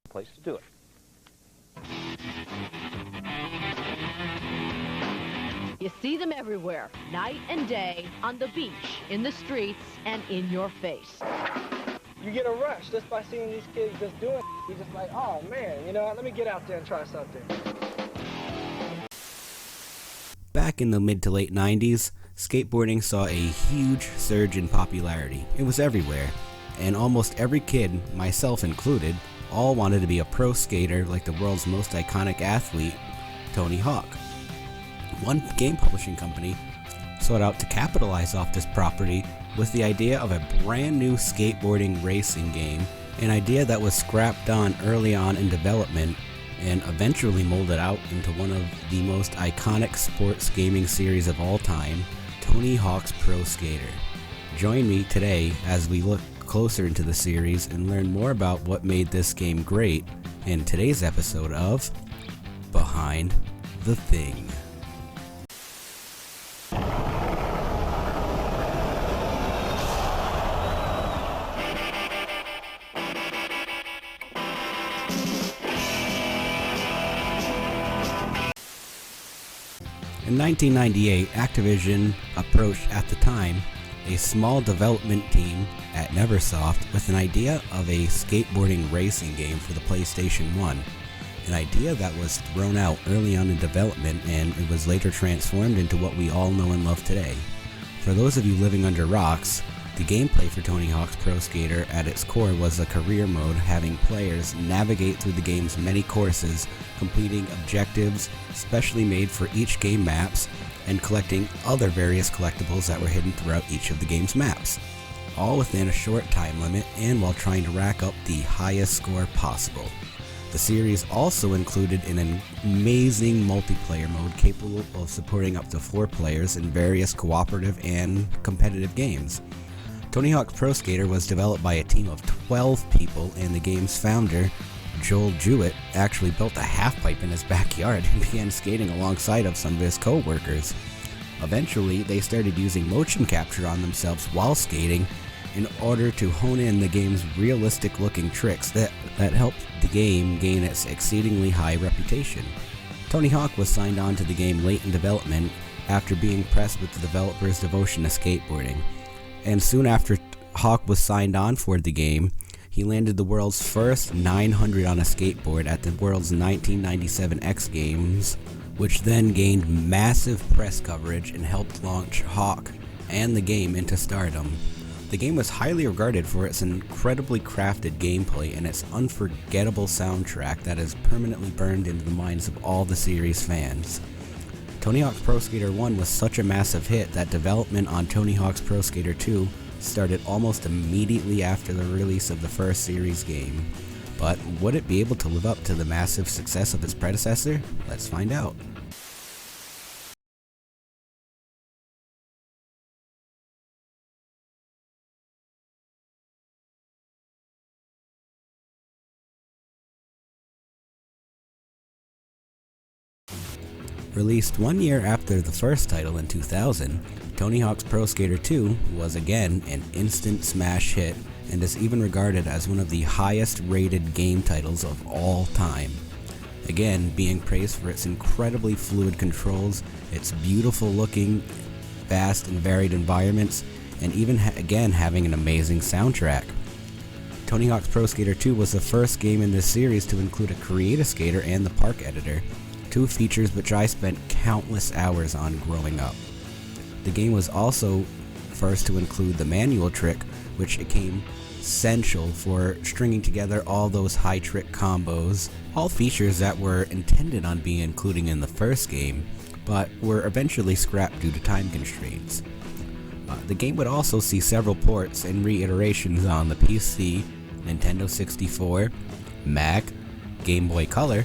place to do it. You see them everywhere, night and day, on the beach, in the streets, and in your face. You get a rush just by seeing these kids just doing it. You're just like, oh man, you know what, let me get out there and try something. Back in the mid to late 90s, skateboarding saw a huge surge in popularity. It was everywhere, and almost every kid, myself included, all wanted to be a pro skater like the world's most iconic athlete, Tony Hawk. One game publishing company sought out to capitalize off this property with the idea of a brand new skateboarding racing game, an idea that was scrapped on early on in development and eventually molded out into one of the most iconic sports gaming series of all time, Tony Hawk's Pro Skater. Join me today as we look closer into the series and learn more about what made this game great in today's episode of Behind the Thing. In 1998, Activision approached, at the time, a small development team at Neversoft with an idea of a skateboarding racing game for the PlayStation 1. An idea that was thrown out early on in development, and it was later transformed into what we all know and love today. For those of you living under rocks, the gameplay for Tony Hawk's Pro Skater at its core was a career mode, having players navigate through the game's many courses, completing objectives specially made for each game maps, and collecting other various collectibles that were hidden throughout each of the game's maps, all within a short time limit and while trying to rack up the highest score possible. The series also included an amazing multiplayer mode capable of supporting up to 4 players in various cooperative and competitive games. Tony Hawk's Pro Skater was developed by a team of 12 people, and the game's founder, Joel Jewett, actually built a half-pipe in his backyard and began skating alongside of some of his co-workers. Eventually, they started using motion capture on themselves while skating in order to hone in the game's realistic-looking tricks that helped the game gain its exceedingly high reputation. Tony Hawk was signed on to the game late in development after being impressed with the developer's devotion to skateboarding. And soon after Hawk was signed on for the game, he landed the world's first 900 on a skateboard at the world's 1997 X Games, which then gained massive press coverage and helped launch Hawk and the game into stardom. The game was highly regarded for its incredibly crafted gameplay and its unforgettable soundtrack that is permanently burned into the minds of all the series fans. Tony Hawk's Pro Skater 1 was such a massive hit that development on Tony Hawk's Pro Skater 2 started almost immediately after the release of the first series game. But would it be able to live up to the massive success of its predecessor? Let's find out. Released 1 year after the first title in 2000, Tony Hawk's Pro Skater 2 was again an instant smash hit and is even regarded as one of the highest rated game titles of all time. Again, being praised for its incredibly fluid controls, its beautiful looking, vast and varied environments, and even again having an amazing soundtrack. Tony Hawk's Pro Skater 2 was the first game in this series to include a Create-A-Skater and the Park Editor, 2 features which I spent countless hours on growing up. The game was also first to include the manual trick, which became essential for stringing together all those high trick combos, all features that were intended on being included in the first game, but were eventually scrapped due to time constraints. The game would also see several ports and reiterations on the PC, Nintendo 64, Mac, Game Boy Color,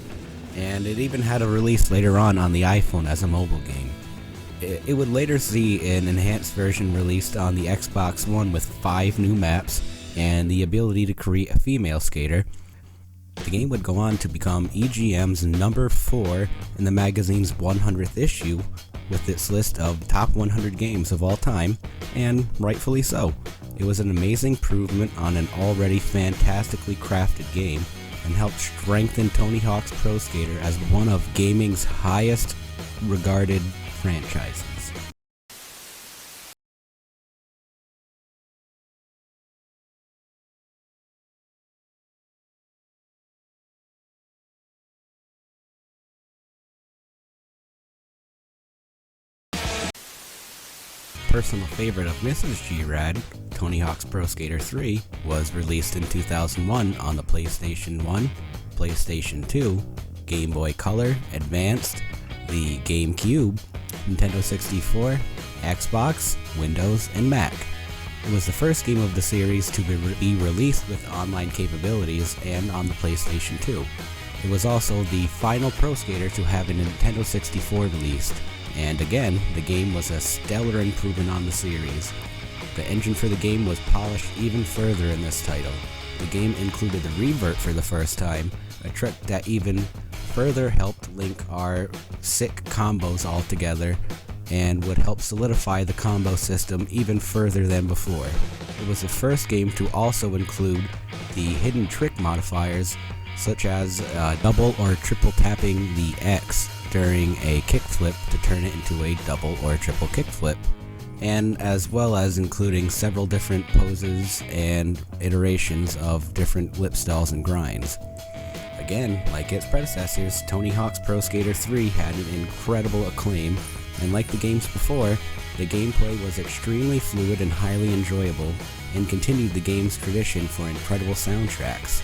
and it even had a release later on the iPhone as a mobile game. It would later see an enhanced version released on the Xbox One with 5 new maps and the ability to create a female skater. The game would go on to become EGM's number 4 in the magazine's 100th issue with its list of top 100 games of all time, and rightfully so. It was an amazing improvement on an already fantastically crafted game, and helped strengthen Tony Hawk's Pro Skater as one of gaming's highest regarded franchises. Personal favorite of Mrs. G-Rad, Tony Hawk's Pro Skater 3, was released in 2001 on the PlayStation 1, PlayStation 2, Game Boy Color, Advanced, the GameCube, Nintendo 64, Xbox, Windows, and Mac. It was the first game of the series to be released with online capabilities and on the PlayStation 2. It was also the final Pro Skater to have a Nintendo 64 released. And again, the game was a stellar improvement on the series. The engine for the game was polished even further in this title. The game included the revert for the first time, a trick that even further helped link our sick combos all together and would help solidify the combo system even further than before. It was the first game to also include the hidden trick modifiers, such as double or triple tapping the X during a kickflip to turn it into a double or triple kickflip, and as well as including several different poses and iterations of different lip stalls and grinds. Again, like its predecessors, Tony Hawk's Pro Skater 3 had an incredible acclaim, and like the games before, the gameplay was extremely fluid and highly enjoyable, and continued the game's tradition for incredible soundtracks.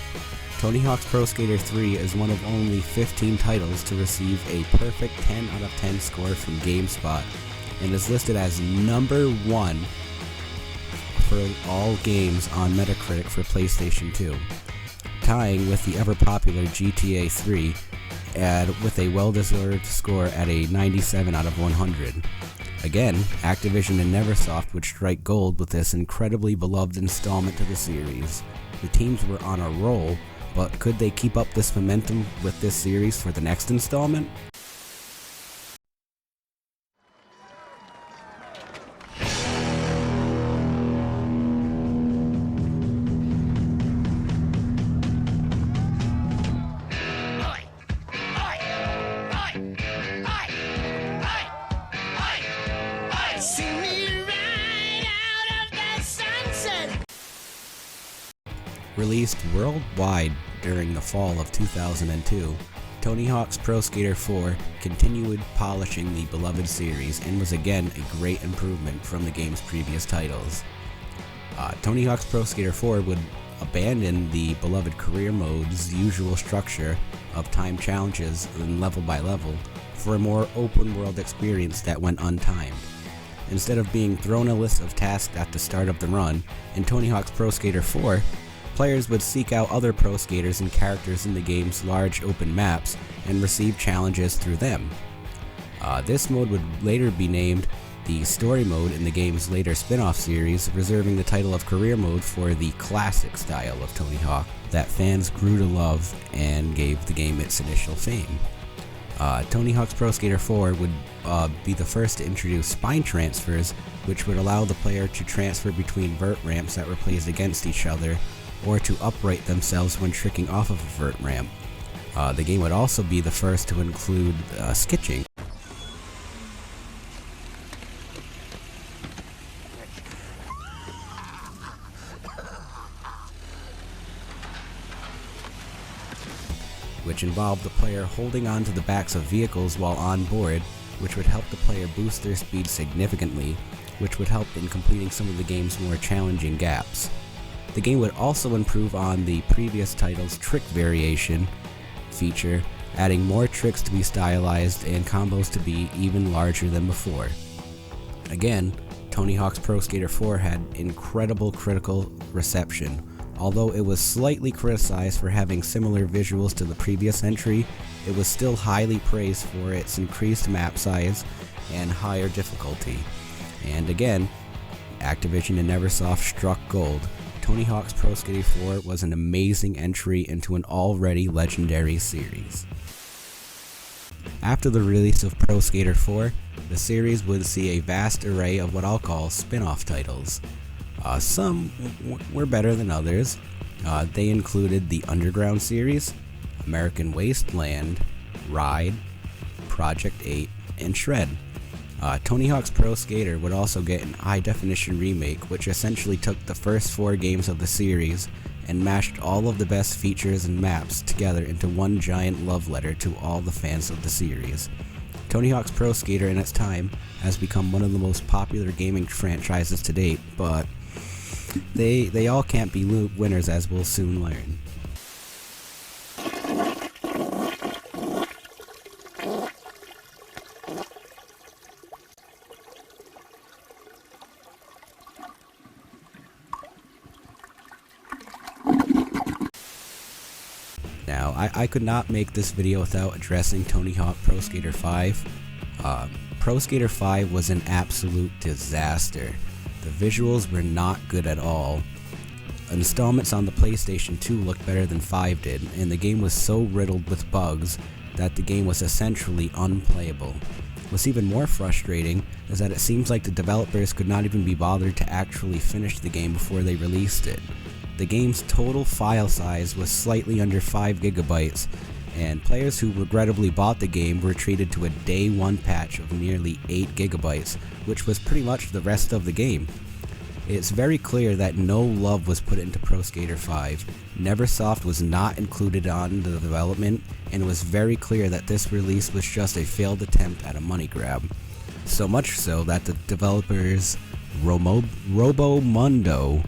Tony Hawk's Pro Skater 3 is one of only 15 titles to receive a perfect 10 out of 10 score from GameSpot, and is listed as number 1 for all games on Metacritic for PlayStation 2, tying with the ever-popular GTA 3 with a well-deserved score at a 97 out of 100. Again, Activision and Neversoft would strike gold with this incredibly beloved installment to the series. The teams were on a roll, but could they keep up this momentum with this series for the next installment? Released worldwide during the fall of 2002, Tony Hawk's Pro Skater 4 continued polishing the beloved series and was again a great improvement from the game's previous titles. Tony Hawk's Pro Skater 4 would abandon the beloved career mode's usual structure of time challenges and level by level for a more open world experience that went untimed. Instead of being thrown a list of tasks at the start of the run, in Tony Hawk's Pro Skater 4, players would seek out other pro skaters and characters in the game's large open maps and receive challenges through them. This mode would later be named the Story Mode in the game's later spin-off series, reserving the title of Career Mode for the classic style of Tony Hawk that fans grew to love and gave the game its initial fame. Tony Hawk's Pro Skater 4 would be the first to introduce spine transfers, which would allow the player to transfer between vert ramps that were placed against each other, or to upright themselves when tricking off of a vert ramp. The game would also be the first to include skitching, which involved the player holding onto the backs of vehicles while on board, which would help the player boost their speed significantly, which would help in completing some of the game's more challenging gaps. The game would also improve on the previous title's trick variation feature, adding more tricks to be stylized and combos to be even larger than before. Again, Tony Hawk's Pro Skater 4 had incredible critical reception. Although it was slightly criticized for having similar visuals to the previous entry, it was still highly praised for its increased map size and higher difficulty. And again, Activision and Neversoft struck gold. Tony Hawk's Pro Skater 4 was an amazing entry into an already legendary series. After the release of Pro Skater 4, the series would see a vast array of what I'll call spin-off titles. Some were better than others, They included the Underground series, American Wasteland, Ride, Project 8, and Shred. Tony Hawk's Pro Skater would also get an high-definition remake, which essentially took the first 4 games of the series and mashed all of the best features and maps together into one giant love letter to all the fans of the series. Tony Hawk's Pro Skater in its time has become one of the most popular gaming franchises to date, but they all can't be winners, as we'll soon learn. Now, I could not make this video without addressing Tony Hawk Pro Skater 5. Pro Skater 5 was an absolute disaster. The visuals were not good at all. Installments on the PlayStation 2 looked better than 5 did, and the game was so riddled with bugs that the game was essentially unplayable. What's even more frustrating is that it seems like the developers could not even be bothered to actually finish the game before they released it. The game's total file size was slightly under 5 gigabytes, and players who regrettably bought the game were treated to a day 1 patch of nearly 8 gigabytes, which was pretty much the rest of the game. It's very clear that no love was put into Pro Skater 5. Neversoft was not included on the development, and it was very clear that this release was just a failed attempt at a money grab. So much so that the developers Robomundo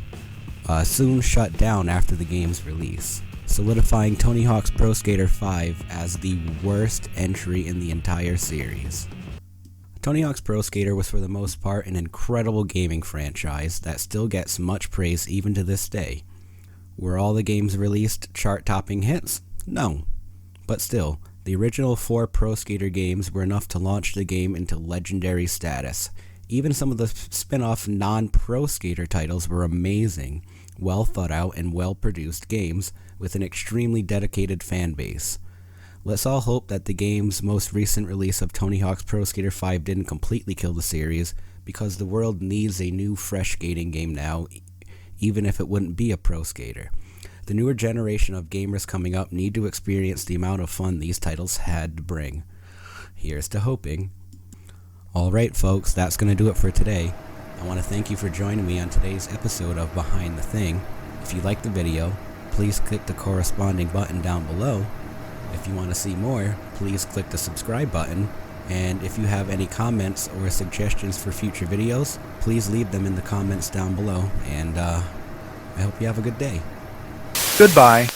soon shut down after the game's release, solidifying Tony Hawk's Pro Skater 5 as the worst entry in the entire series. Tony Hawk's Pro Skater was for the most part an incredible gaming franchise that still gets much praise even to this day. Were all the games released chart-topping hits? No. But still, the original 4 Pro Skater games were enough to launch the game into legendary status. Even some of the spin-off non-Pro Skater titles were amazing, well thought out and well produced games with an extremely dedicated fan base. Let's all hope that the game's most recent release of Tony Hawk's Pro Skater 5 didn't completely kill the series, because the world needs a new fresh skating game now, even if it wouldn't be a Pro Skater. The newer generation of gamers coming up need to experience the amount of fun these titles had to bring. Here's to hoping. Alright folks, that's going to do it for today. I want to thank you for joining me on today's episode of Behind the Thing. If you liked the video, please click the corresponding button down below. If you want to see more, please click the subscribe button. And if you have any comments or suggestions for future videos, please leave them in the comments down below. And I hope you have a good day. Goodbye.